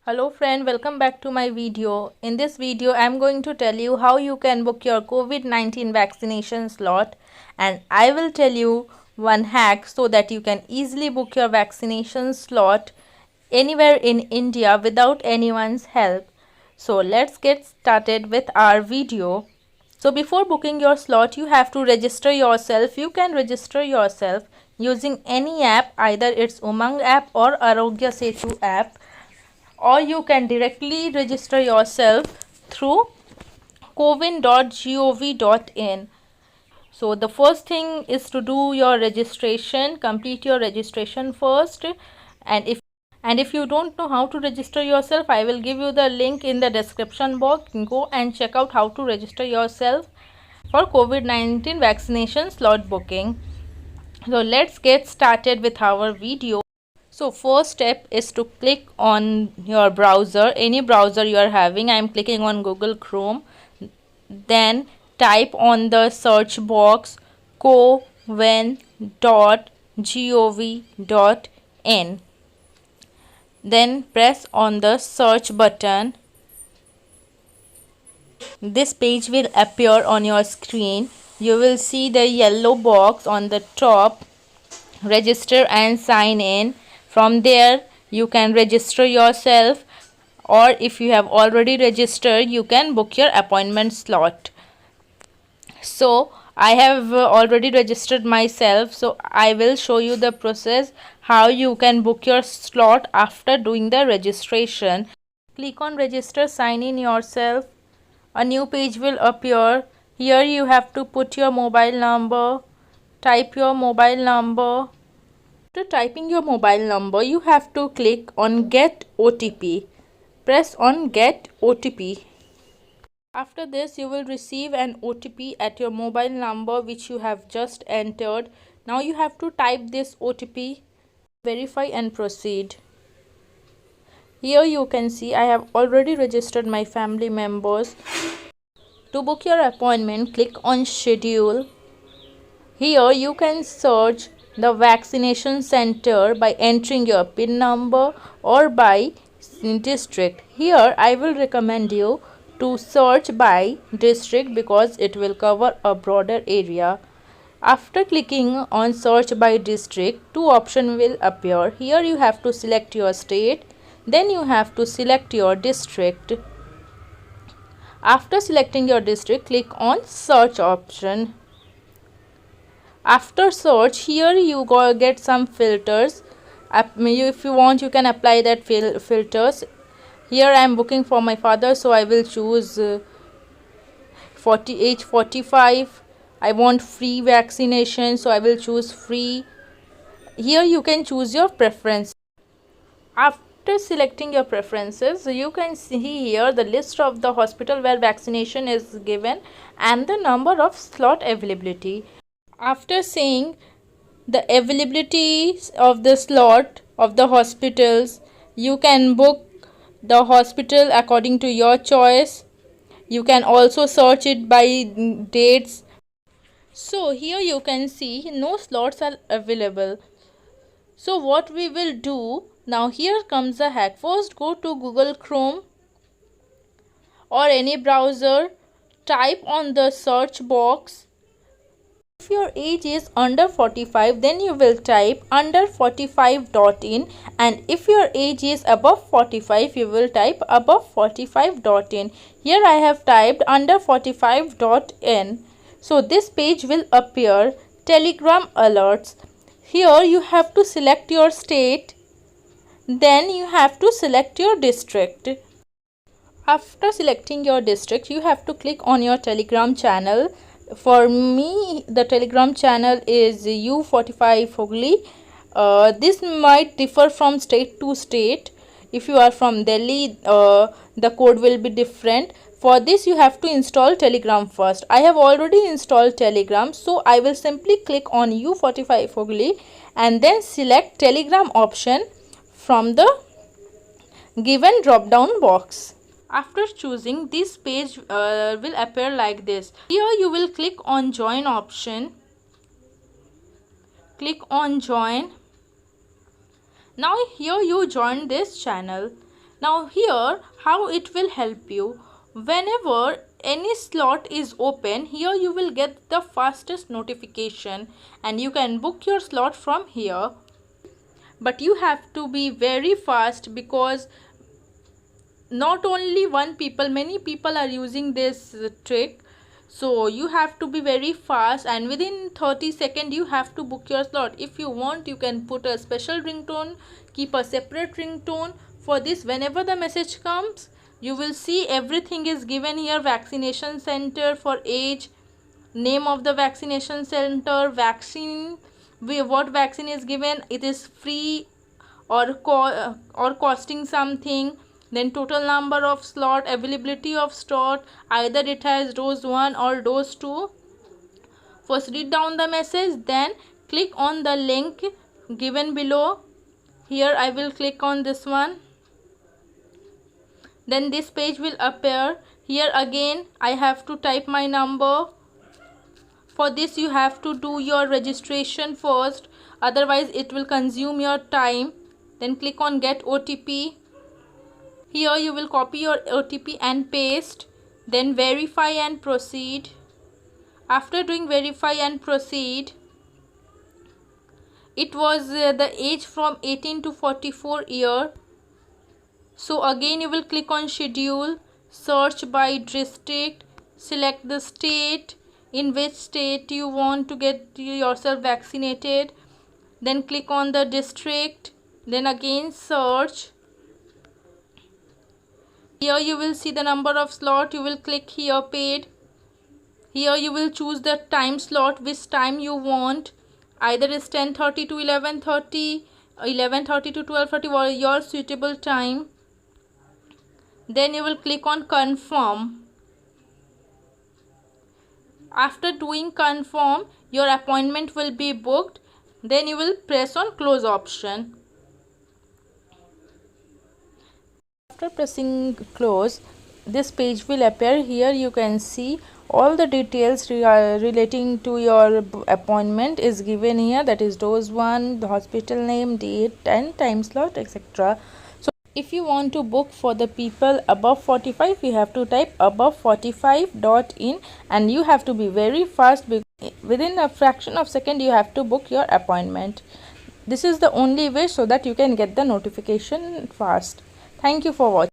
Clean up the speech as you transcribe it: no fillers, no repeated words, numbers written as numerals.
Hello friend, welcome back to my video. In this video, I am going to tell you how you can book your COVID-19 vaccination slot, and I will tell you one hack so that you can easily book your vaccination slot anywhere in India without anyone's help. So let's get started with our video. So before booking your slot, you have to register yourself. You can register yourself using any app, either it's Umang app or Arogya Setu app, or you can directly register yourself through cowin.gov.in. So the first thing is to do your registration. Complete your registration first, and if you don't know how to register yourself, I will give you the link in the description box. Go and check out how to register yourself for COVID-19 vaccination slot booking. So let's get started with our video. So first step is to click on your browser, any browser you are having. I am clicking on Google Chrome. Then type on the search box cowin.gov.in. Then press on the search button. This page will appear on your screen. You will see the yellow box on the top, register and sign in. From there you can register yourself, or if you have already registered, you can book your appointment slot. So I have already registered myself, so I will show you the process how you can book your slot after doing the registration. Click on register, sign in yourself. A new page will appear. Here you have to put your mobile number, type your mobile number. After typing your mobile number, you have to click on Get OTP. Press on Get OTP. After this, you will receive an OTP at your mobile number which you have just entered. Now you have to type this OTP, verify and proceed. Here you can see I have already registered my family members. To book your appointment, click on Schedule. Here you can search the vaccination center by entering your PIN number or by district. Here I will recommend you to search by district because it will cover a broader area. After clicking on search by district, two options will appear. Here you have to select your state, then you have to select your district. After selecting your district, click on search option. After search, here you get some filters. If you want, you can apply that filters. Here I am booking for my father, so I will choose age 45. I want free vaccination, so I will choose free. Here you can choose your preference. After selecting your preferences, you can see here the list of the hospital where vaccination is given and the number of slot availability. After seeing the availability of the slot of the hospitals, you can book the hospital according to your choice. You can also search it by dates. So here you can see no slots are available. So what we will do now, here comes the hack. First go to Google Chrome or any browser, type on the search box. If your age is under 45, then you will type under45.in, and if your age is above 45, you will type above45.in. Here I have typed under45.in. So this page will appear. Telegram alerts. Here you have to select your state, then you have to select your district. After selecting your district, you have to click on your Telegram channel. For me, the Telegram channel is U45 Fogli. This might differ from state to state. If you are from Delhi, the code will be different. For this, you have to install Telegram first. I have already installed Telegram, so I will simply click on U45 Fogli and then select Telegram option from the given drop down box. After choosing, this page will appear like this. Here you will click on join option. Click on join. Now here you join this channel. Now here how it will help you. Whenever any slot is open, here you will get the fastest notification and you can book your slot from here. But you have to be very fast because not only one people, many people are using this trick. So you have to be very fast and within 30 seconds you have to book your slot. If you want, you can put a special ringtone, keep a separate ringtone for this. Whenever the message comes, you will see everything is given here. Vaccination center for age, name of the vaccination center, vaccine, what vaccine is given, it is free or costing something, then total number of slot, availability of slot, either it has dose 1 or dose 2. First read down the message, then click on the link given below. Here I will click on this one, then this page will appear. Here again I have to type my number. For this you have to do your registration first, otherwise it will consume your time. Then click on get OTP. Here you will copy your OTP and paste, then verify and proceed. After doing verify and proceed, it was the age from 18 to 44 year. So again you will click on schedule, search by district, select the state, in which state you want to get yourself vaccinated, then click on the district, then again search. Here you will see the number of slot, you will click here paid. Here you will choose the time slot, which time you want, either is 10:30 to 11:30, 11:30 to 12:30, or your suitable time. Then you will click on confirm. After doing confirm, your appointment will be booked. Then you will press on close option. After pressing close, this page will appear. Here you can see all the details relating to your appointment is given here, that is dose 1, the hospital name, date and time slot, etc. So if you want to book for the people above 45, you have to type above45.in and you have to be very fast. Within a fraction of second you have to book your appointment. This is the only way so that you can get the notification fast. Thank you for watching.